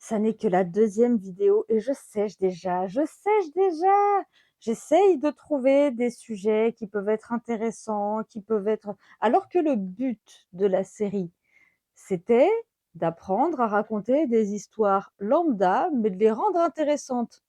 Ça n'est que la deuxième vidéo et je sèche déjà, je sèche déjà! J'essaye de trouver des sujets qui peuvent être intéressants, qui peuvent être alors que le but de la série, c'était d'apprendre à raconter des histoires lambda, mais de les rendre intéressantes.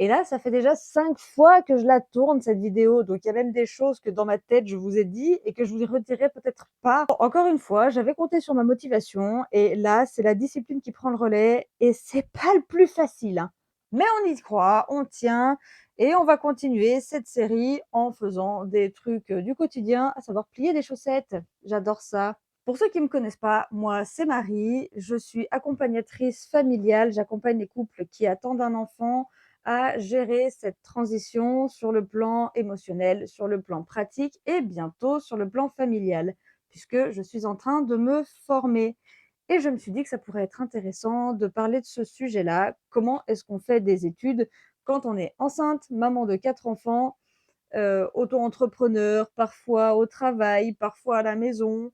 Et là, ça fait déjà 5 fois que je la tourne cette vidéo, donc il y a même des choses que dans ma tête je vous ai dit et que je vous redirai peut-être pas. Encore une fois, j'avais compté sur ma motivation et là, c'est la discipline qui prend le relais et c'est pas le plus facile, hein. Mais on y croit, on tient et on va continuer cette série en faisant des trucs, du quotidien, à savoir plier des chaussettes. J'adore ça. Pour ceux qui me connaissent pas, moi c'est Marie, je suis accompagnatrice familiale, j'accompagne les couples qui attendent un enfant à gérer cette transition sur le plan émotionnel, sur le plan pratique et bientôt sur le plan familial, puisque je suis en train de me former. Et je me suis dit que ça pourrait être intéressant de parler de ce sujet-là. Comment est-ce qu'on fait des études quand on est enceinte, maman de 4 enfants, auto-entrepreneur, parfois au travail, parfois à la maison,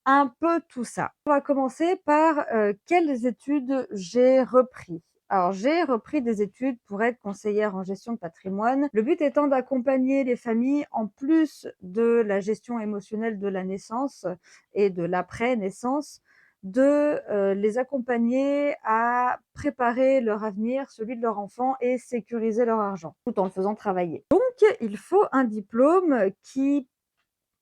un peu tout ça. On va commencer par, quelles études j'ai repris. Alors j'ai repris des études pour être conseillère en gestion de patrimoine. Le but étant d'accompagner les familles en plus de la gestion émotionnelle de la naissance et de l'après-naissance, de, les accompagner à préparer leur avenir, celui de leur enfant et sécuriser leur argent, tout en le faisant travailler. Donc il faut un diplôme qui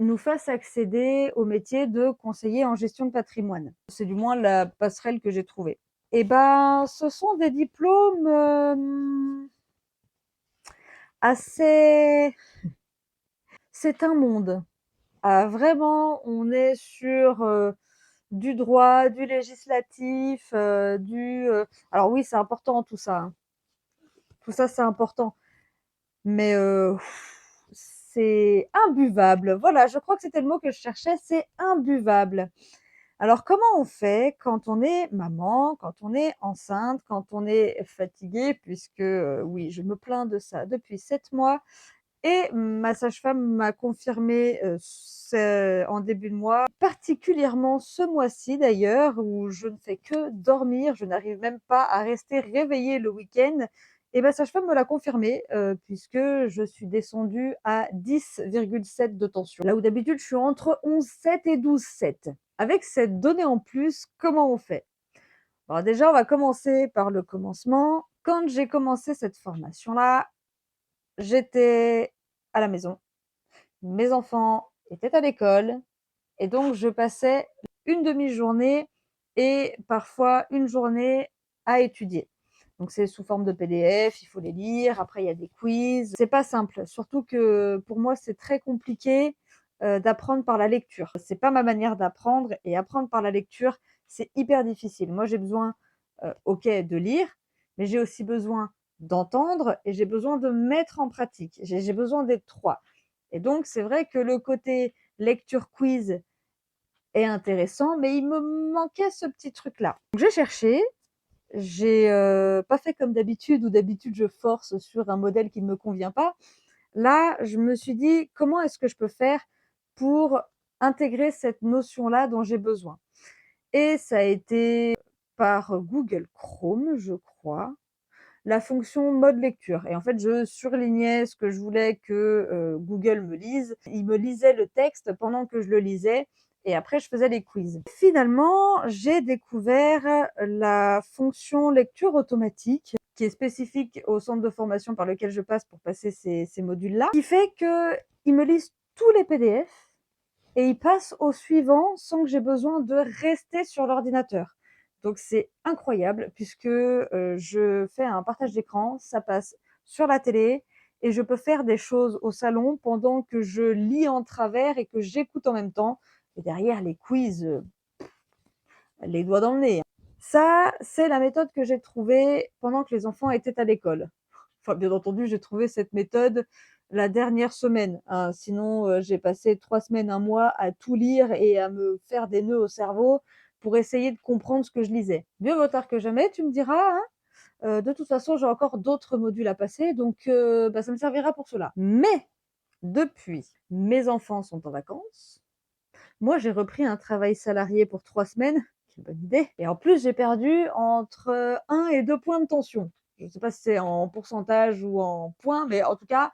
nous fasse accéder au métier de conseiller en gestion de patrimoine. C'est du moins la passerelle que j'ai trouvée. Et ben, ce sont des diplômes assez. C'est un monde. Ah, vraiment, on est sur du droit, du législatif, Alors oui, c'est important tout ça, hein. Tout ça, c'est important. Mais c'est imbuvable. Voilà, je crois que c'était le mot que je cherchais, c'est imbuvable. Alors, comment on fait quand on est maman, quand on est enceinte, quand on est fatigué, puisque oui, je me plains de ça depuis 7 mois et ma sage-femme m'a confirmé en début de mois, particulièrement ce mois-ci d'ailleurs, où je ne fais que dormir, je n'arrive même pas à rester réveillée le week-end. Et ma sage-femme me l'a confirmé, puisque je suis descendue à 10,7 de tension. Là où d'habitude je suis entre 11,7 et 12,7. Avec cette donnée en plus, comment on fait? Alors déjà, on va commencer par le commencement. Quand j'ai commencé cette formation-là, j'étais à la maison, mes enfants étaient à l'école et donc je passais une demi-journée et parfois une journée à étudier. Donc c'est sous forme de PDF, il faut les lire, après il y a des quiz. C'est pas simple, surtout que pour moi c'est très compliqué, d'apprendre par la lecture. C'est pas ma manière d'apprendre et apprendre par la lecture, c'est hyper difficile. Moi j'ai besoin, OK, de lire, mais j'ai aussi besoin d'entendre et j'ai besoin de mettre en pratique. J'ai besoin des 3. Et donc c'est vrai que le côté lecture quiz est intéressant, mais il me manquait ce petit truc-là. Donc j'ai cherché, j'ai, pas fait comme d'habitude où d'habitude je force sur un modèle qui ne me convient pas. Là, je me suis dit: «Comment est-ce que je peux faire pour intégrer cette notion-là dont j'ai besoin?» Et ça a été par Google Chrome, je crois, la fonction mode lecture et en fait, je surlignais ce que je voulais que, Google me lise. Il me lisait le texte pendant que je le lisais et après je faisais les quiz. Finalement, j'ai découvert la fonction lecture automatique qui est spécifique au centre de formation par lequel je passe pour passer ces modules-là, qui fait qu'il me lise tous les PDF et il passe au suivant sans que j'ai besoin de rester sur l'ordinateur. Donc c'est incroyable puisque, je fais un partage d'écran, ça passe sur la télé et je peux faire des choses au salon pendant que je lis en travers et que j'écoute en même temps et derrière les quiz, les doigts dans le nez, hein. Ça, c'est la méthode que j'ai trouvée pendant que les enfants étaient à l'école. Enfin, bien entendu, j'ai trouvé cette méthode la dernière semaine, hein. Sinon, j'ai passé 3 semaines, un mois à tout lire et à me faire des nœuds au cerveau pour essayer de comprendre ce que je lisais. Mieux vaut tard que jamais, tu me diras, hein. De toute façon, j'ai encore d'autres modules à passer, donc bah, ça me servira pour cela. Mais depuis, mes enfants sont en vacances. Moi, j'ai repris un travail salarié pour 3 semaines quelle bonne idée et en plus, j'ai perdu entre 1 et 2 points de tension. Je ne sais pas si c'est en pourcentage ou en points, mais en tout cas,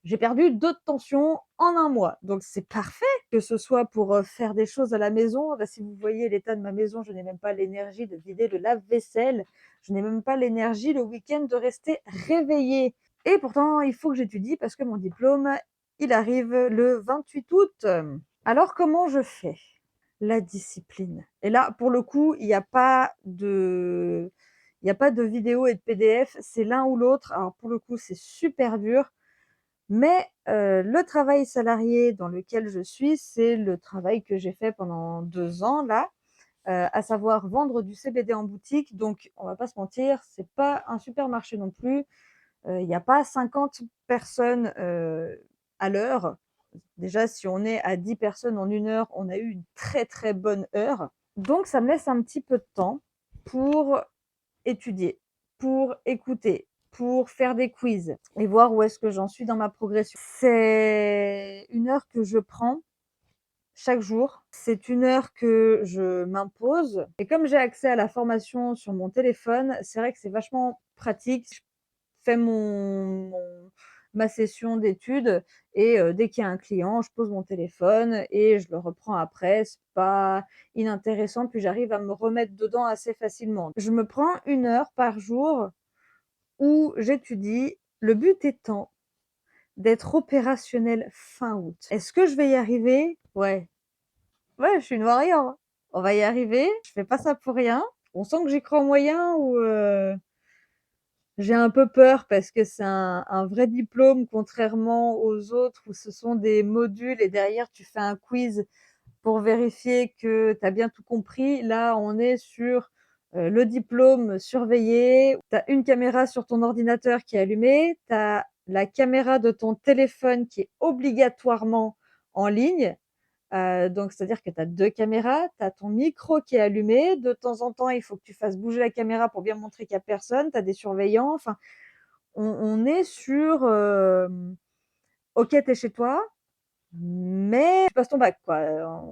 j'ai perdu 2 de tension en 1 mois. Donc c'est parfait, que ce soit pour, faire des choses à la maison. Bah, si vous voyez l'état de ma maison, je n'ai même pas l'énergie de vider le lave-vaisselle. Je n'ai même pas l'énergie le week-end de rester réveillée et pourtant il faut que j'étudie parce que mon diplôme, il arrive le 28 août. Alors comment je fais? La discipline et là, pour le coup, il y a pas de vidéo et de PDF, c'est l'un ou l'autre. Alors pour le coup, c'est super dur, mais le travail salarié dans lequel je suis, c'est le travail que j'ai fait pendant 2 ans là, à savoir vendre du CBD en boutique. Donc on va pas se mentir, c'est pas un supermarché non plus. Il y a pas 50 personnes, à l'heure. Déjà, si on est à 10 personnes en 1 heure, on a eu une très, très bonne heure. Donc ça me laisse un petit peu de temps pour étudier, pour écouter, pour faire des quiz et voir où est-ce que j'en suis dans ma progression. C'est une heure que je prends chaque jour. C'est une heure que je m'impose et comme j'ai accès à la formation sur mon téléphone, c'est vrai que c'est vachement pratique. Je fais ma session d'études et dès qu'il y a un client, je pose mon téléphone et je le reprends après. C'est pas inintéressant, puis j'arrive à me remettre dedans assez facilement. Je me prends 1 heure par jour où j'étudie, le but étant d'être opérationnelle fin août. Est-ce que je vais y arriver? Ouais. Ouais, je suis une warrior, hein. On va y arriver, je fais pas ça pour rien. On sent que j'y crois moyen ou j'ai un peu peur parce que c'est un vrai diplôme contrairement aux autres où ce sont des modules et derrière tu fais un quiz pour vérifier que tu as bien tout compris. Là, on est sur, le diplôme surveillé. Tu as une caméra sur ton ordinateur qui est allumée, tu as la caméra de ton téléphone qui est obligatoirement en ligne. Donc c'est-à-dire que tu as 2 caméras, tu as ton micro qui est allumé. De temps en temps, il faut que tu fasses bouger la caméra pour bien montrer qu'il y a personne. Tu as des surveillants. Enfin, on est sur, OK, tu es chez toi, mais tu passes ton bac, quoi.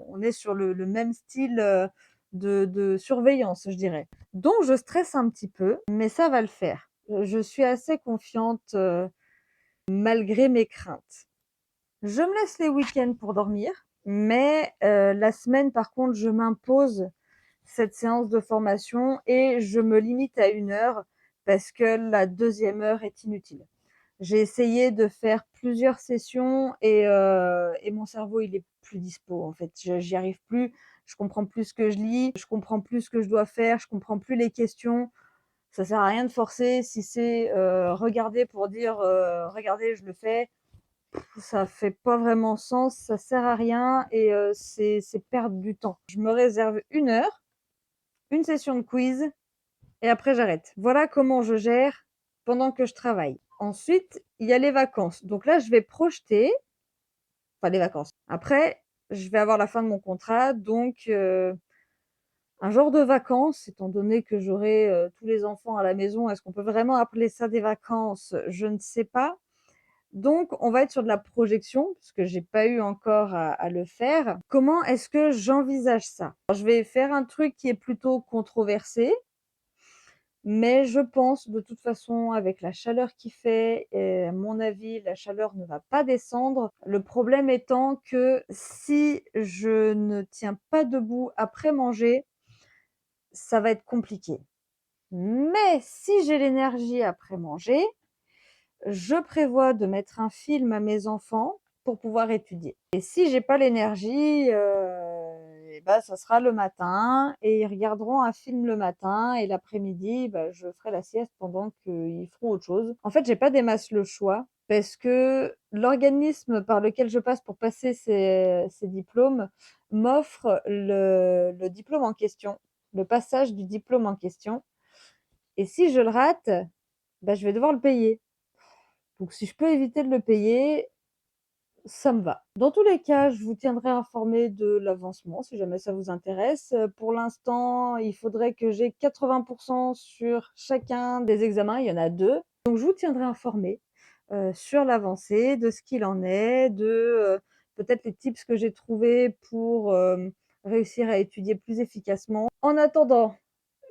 On est sur le même style, de surveillance, je dirais. Donc je stresse un petit peu, mais ça va le faire. Je suis assez confiante, malgré mes craintes. Je me laisse les week-ends pour dormir, mais la semaine, par contre, je m'impose cette séance de formation et je me limite à 1 heure parce que la deuxième heure est inutile. J'ai essayé de faire plusieurs sessions et mon cerveau, il est plus dispo, en fait. Je j'y arrive plus, je comprends plus ce que je lis, je comprends plus ce que je dois faire, je comprends plus les questions. Ça sert à rien de forcer si c'est, regarder pour dire, «Regardez, je le fais». Ça fait pas vraiment sens, ça sert à rien et c'est perdre du temps. Je me réserve 1 heure, une session de quiz et après j'arrête. Voilà comment je gère pendant que je travaille. Ensuite, il y a les vacances. Donc là, je vais projeter enfin les vacances. Après, je vais avoir la fin de mon contrat, donc un genre de vacances, étant donné que j'aurai, tous les enfants à la maison. Est-ce qu'on peut vraiment appeler ça des vacances? Je ne sais pas. Donc, on va être sur de la projection, puisque j'ai pas eu encore à le faire. Comment est-ce que j'envisage ça? Alors, je vais faire un truc qui est plutôt controversé, mais je pense de toute façon avec la chaleur qu'il fait et à mon avis, la chaleur ne va pas descendre. Le problème étant que si je ne tiens pas debout après manger, ça va être compliqué. Mais si j'ai l'énergie après manger, je prévois de mettre un film à mes enfants pour pouvoir étudier. Et si j'ai pas l'énergie, et bah, ça sera le matin et ils regarderont un film le matin et l'après-midi, bah, je ferai la sieste pendant qu'ils feront autre chose. En fait, j'ai pas des masses le choix parce que l'organisme par lequel je passe pour passer ces diplômes m'offre le diplôme en question, le passage du diplôme en question et si je le rate, bah, je vais devoir le payer. Donc si je peux éviter de le payer, ça me va. Dans tous les cas, je vous tiendrai informé de l'avancement si jamais ça vous intéresse. Pour l'instant, il faudrait que j'ai 80 sur chacun des examens, il y en a 2. Donc je vous tiendrai informé, sur l'avancée, de ce qu'il en est, de, peut-être les tips que j'ai trouvés pour, réussir à étudier plus efficacement. En attendant,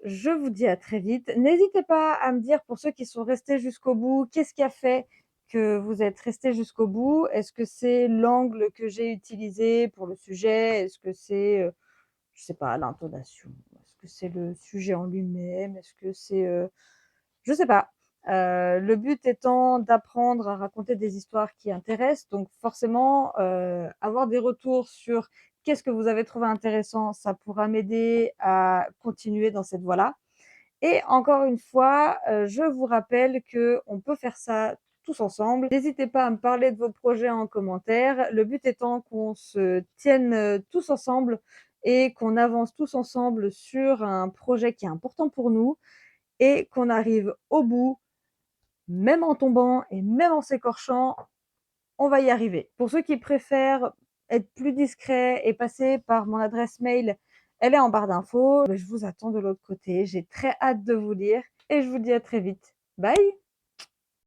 je vous dis à très vite. N'hésitez pas à me dire pour ceux qui sont restés jusqu'au bout, qu'est-ce qui a fait que vous êtes restés jusqu'au bout? Est-ce que c'est l'angle que j'ai utilisé pour le sujet? Est-ce que c'est, je sais pas, l'intonation? Est-ce que c'est le sujet en lui-même? Est-ce que c'est, je sais pas. Le but étant d'apprendre à raconter des histoires qui intéressent, donc forcément, avoir des retours sur qu'est-ce que vous avez trouvé intéressant, ça pourra m'aider à continuer dans cette voie-là. Et encore une fois, je vous rappelle qu'on peut faire ça tous ensemble. N'hésitez pas à me parler de vos projets en commentaire. Le but étant qu'on se tienne, tous ensemble et qu'on avance tous ensemble sur un projet qui est important pour nous et qu'on arrive au bout, même en tombant et même en s'écorchant, on va y arriver. Pour ceux qui préfèrent être plus discrets et passer par mon adresse mail, elle est en barre d'infos. Je vous attends de l'autre côté. J'ai très hâte de vous lire et je vous dis à très vite. Bye!